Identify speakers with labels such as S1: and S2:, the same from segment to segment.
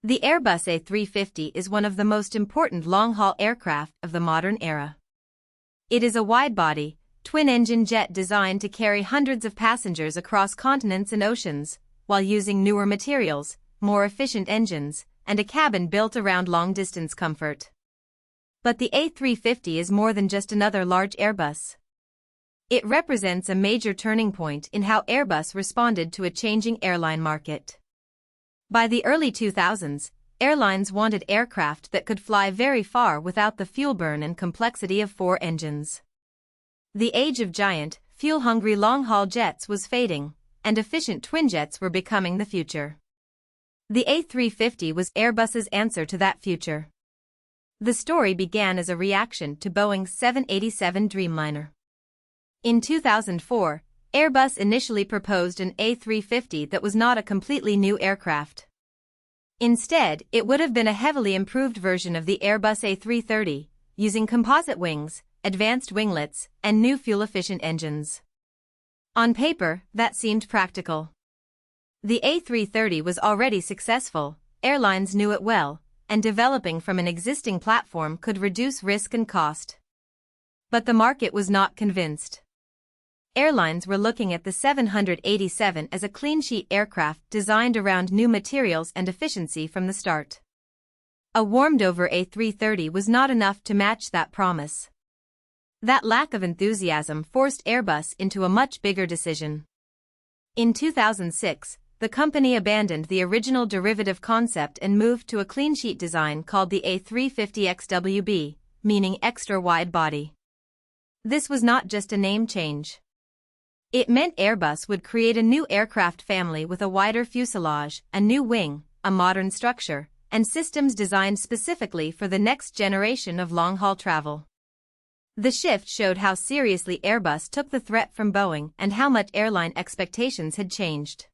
S1: The Airbus A350 is one of the most important long-haul aircraft of the modern era. It is a wide-body, twin-engine jet designed to carry hundreds of passengers across continents and oceans, while using newer materials, more efficient engines, and a cabin built around long-distance comfort. But the A350 is more than just another large Airbus. It represents a major turning point in how Airbus responded to a changing airline market. By the early 2000s, airlines wanted aircraft that could fly very far without the fuel burn and complexity of four engines. The age of giant, fuel-hungry long-haul jets was fading, and efficient twinjets were becoming the future. The A350 was Airbus's answer to that future. The story began as a reaction to Boeing's 787 Dreamliner. In 2004, Airbus initially proposed an A350 that was not a completely new aircraft. Instead, it would have been a heavily improved version of the Airbus A330, using composite wings, advanced winglets, and new fuel-efficient engines. On paper, that seemed practical. The A330 was already successful, airlines knew it well, and developing from an existing platform could reduce risk and cost. But the market was not convinced. Airlines were looking at the 787 as a clean-sheet aircraft designed around new materials and efficiency from the start. A warmed-over A330 was not enough to match that promise. That lack of enthusiasm forced Airbus into a much bigger decision. In 2006, the company abandoned the original derivative concept and moved to a clean-sheet design called the A350 XWB, meaning extra wide body. This was not just a name change. It meant Airbus would create a new aircraft family with a wider fuselage, a new wing, a modern structure, and systems designed specifically for the next generation of long-haul travel. The shift showed how seriously Airbus took the threat from Boeing and how much airline expectations had changed.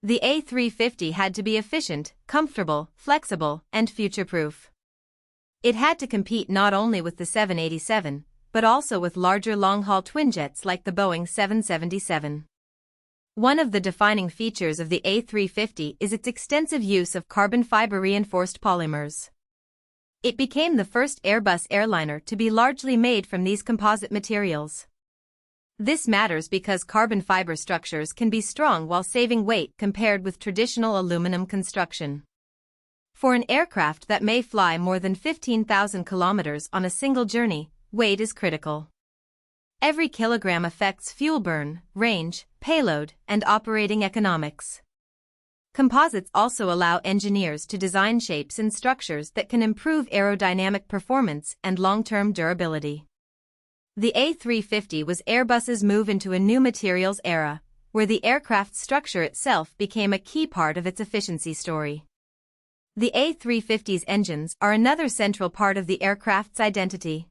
S1: The A350 had to be efficient, comfortable, flexible, and future-proof. It had to compete not only with the 787, but also with larger long-haul twinjets like the Boeing 777. One of the defining features of the A350 is its extensive use of carbon fiber reinforced polymers. It became the first Airbus airliner to be largely made from these composite materials. This matters because carbon fiber structures can be strong while saving weight compared with traditional aluminum construction. For an aircraft that may fly more than 15,000 kilometers on a single journey, weight is critical. Every kilogram affects fuel burn, range, payload, and operating economics. Composites also allow engineers to design shapes and structures that can improve aerodynamic performance and long-term durability. The A350 was Airbus's move into a new materials era, where the aircraft's structure itself became a key part of its efficiency story. The A350's engines are another central part of the aircraft's identity.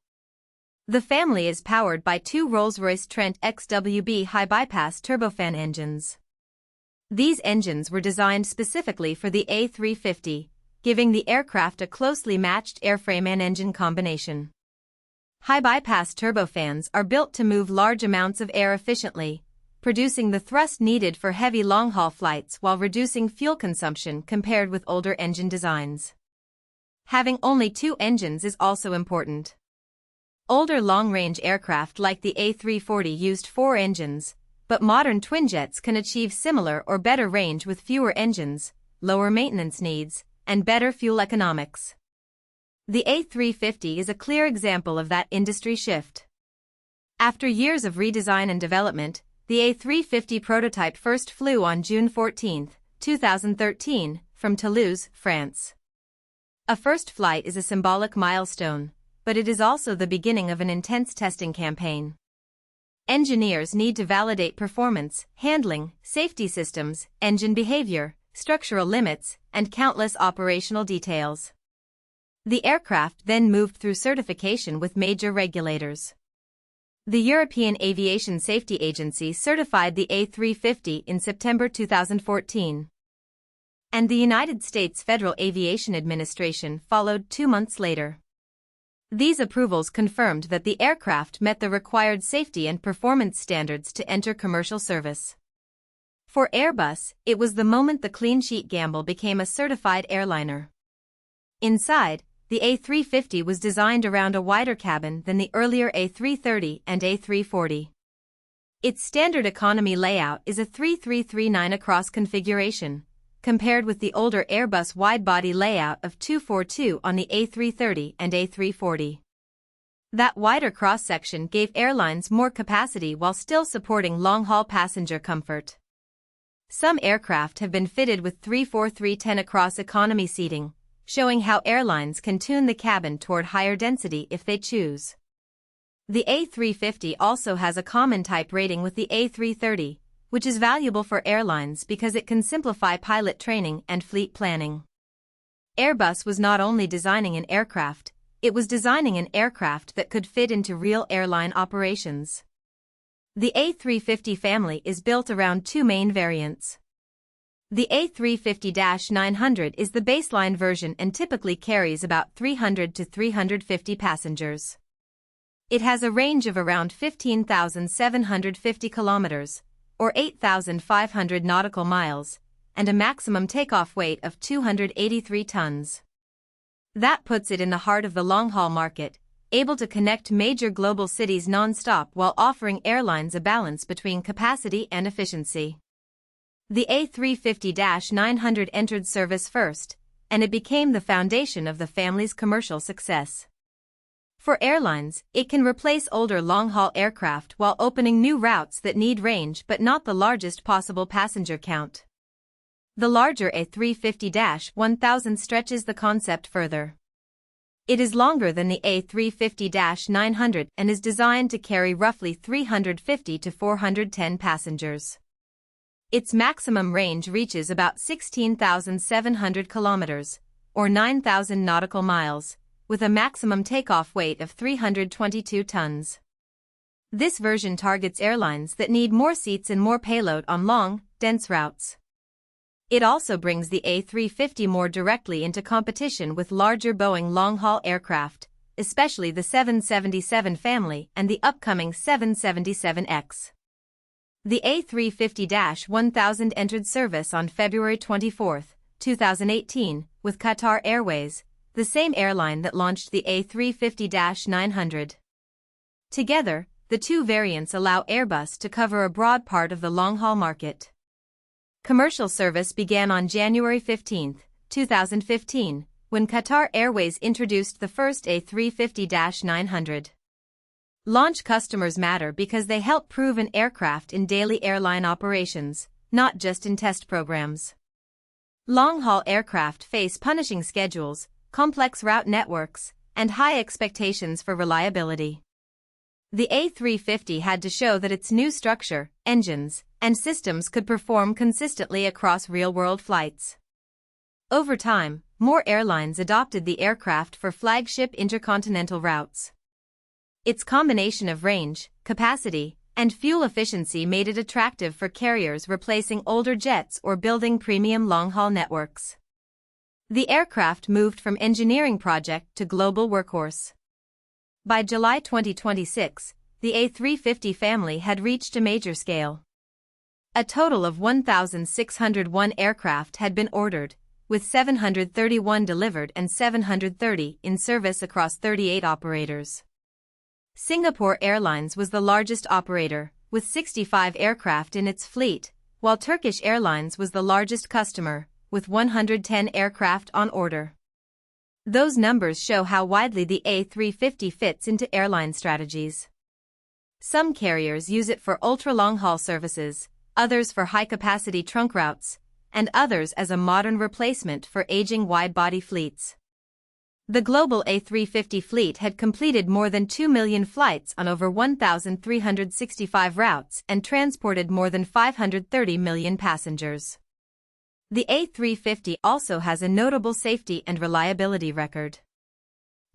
S1: The family is powered by two Rolls-Royce Trent XWB high-bypass turbofan engines. These engines were designed specifically for the A350, giving the aircraft a closely matched airframe and engine combination. High-bypass turbofans are built to move large amounts of air efficiently, producing the thrust needed for heavy long-haul flights while reducing fuel consumption compared with older engine designs. Having only two engines is also important. Older long-range aircraft like the A340 used four engines, but modern twinjets can achieve similar or better range with fewer engines, lower maintenance needs, and better fuel economics. The A350 is a clear example of that industry shift. After years of redesign and development, the A350 prototype first flew on June 14, 2013, from Toulouse, France. A first flight is a symbolic milestone, but it is also the beginning of an intense testing campaign. Engineers need to validate performance, handling, safety systems, engine behavior, structural limits, and countless operational details. The aircraft then moved through certification with major regulators. The European Aviation Safety Agency certified the A350 in September 2014. And the United States Federal Aviation Administration followed 2 months later. These approvals confirmed that the aircraft met the required safety and performance standards to enter commercial service. For Airbus, it was the moment the clean sheet gamble became a certified airliner. Inside, the A350 was designed around a wider cabin than the earlier A330 and A340. Its standard economy layout is a 3339 across configuration, compared with the older Airbus wide-body layout of 242 on the A330 and A340. That wider cross-section gave airlines more capacity while still supporting long-haul passenger comfort. Some aircraft have been fitted with 34310 across economy seating, showing how airlines can tune the cabin toward higher density if they choose. The A350 also has a common type rating with the A330, which is valuable for airlines because it can simplify pilot training and fleet planning. Airbus was not only designing an aircraft, it was designing an aircraft that could fit into real airline operations. The A350 family is built around two main variants. The A350-900 is the baseline version and typically carries about 300 to 350 passengers. It has a range of around 15,750 kilometers, or 8,500 nautical miles, and a maximum takeoff weight of 283 tons. That puts it in the heart of the long-haul market, able to connect major global cities non-stop while offering airlines a balance between capacity and efficiency. The A350-900 entered service first, and it became the foundation of the family's commercial success. For airlines, it can replace older long-haul aircraft while opening new routes that need range but not the largest possible passenger count. The larger A350-1000 stretches the concept further. It is longer than the A350-900 and is designed to carry roughly 350 to 410 passengers. Its maximum range reaches about 16,700 kilometers, or 9,000 nautical miles, with a maximum takeoff weight of 322 tons. This version targets airlines that need more seats and more payload on long, dense routes. It also brings the A350 more directly into competition with larger Boeing long-haul aircraft, especially the 777 family and the upcoming 777X. The A350-1000 entered service on February 24, 2018, with Qatar Airways, the same airline that launched the A350-900. Together, the two variants allow Airbus to cover a broad part of the long-haul market. Commercial service began on January 15, 2015, when Qatar Airways introduced the first A350-900. Launch customers matter because they help prove an aircraft in daily airline operations, not just in test programs. Long-haul aircraft face punishing schedules, complex route networks, and high expectations for reliability. The A350 had to show that its new structure, engines, and systems could perform consistently across real-world flights. Over time, more airlines adopted the aircraft for flagship intercontinental routes. Its combination of range, capacity, and fuel efficiency made it attractive for carriers replacing older jets or building premium long-haul networks. The aircraft moved from engineering project to global workhorse. By July 2026, the A350 family had reached a major scale. A total of 1,601 aircraft had been ordered, with 731 delivered and 730 in service across 38 operators. Singapore Airlines was the largest operator, with 65 aircraft in its fleet, while Turkish Airlines was the largest customer, with 110 aircraft on order. Those numbers show how widely the A350 fits into airline strategies. Some carriers use it for ultra-long-haul services, others for high-capacity trunk routes, and others as a modern replacement for aging wide-body fleets. The global A350 fleet had completed more than 2 million flights on over 1,365 routes and transported more than 530 million passengers. The A350 also has a notable safety and reliability record.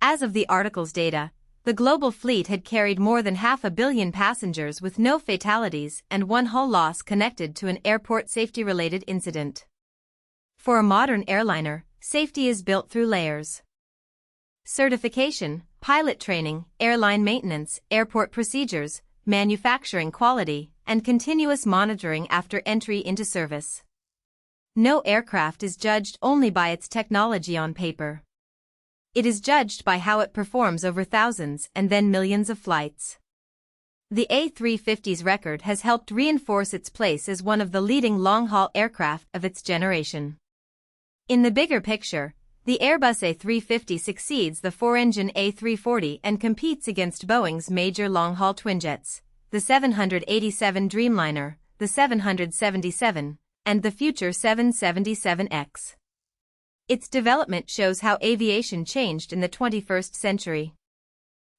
S1: As of the article's data, the global fleet had carried more than 500 million passengers with no fatalities and one hull loss connected to an airport safety-related incident. For a modern airliner, safety is built through layers. Certification, pilot training, airline maintenance, airport procedures, manufacturing quality, and continuous monitoring after entry into service. No aircraft is judged only by its technology on paper. It is judged by how it performs over thousands and then millions of flights. The A350's record has helped reinforce its place as one of the leading long-haul aircraft of its generation. In the bigger picture, the Airbus A350 succeeds the four-engine A340 and competes against Boeing's major long-haul twinjets, the 787 Dreamliner, the 777, and the future 777X. Its development shows how aviation changed in the 21st century.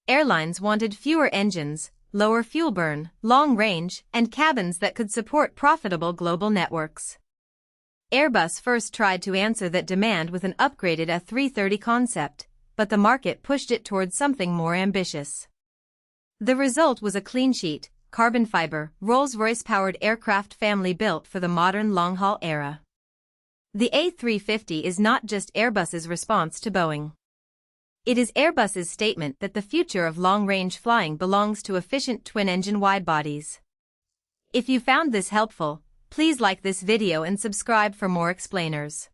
S1: Airlines wanted fewer engines, lower fuel burn, long range, and cabins that could support profitable global networks. Airbus first tried to answer that demand with an upgraded A330 concept, but the market pushed it towards something more ambitious. The result was a clean-sheet, carbon fiber, Rolls-Royce-powered aircraft family built for the modern long-haul era. The A350 is not just Airbus's response to Boeing. It is Airbus's statement that the future of long-range flying belongs to efficient twin-engine widebodies. If you found this helpful, please like this video and subscribe for more explainers.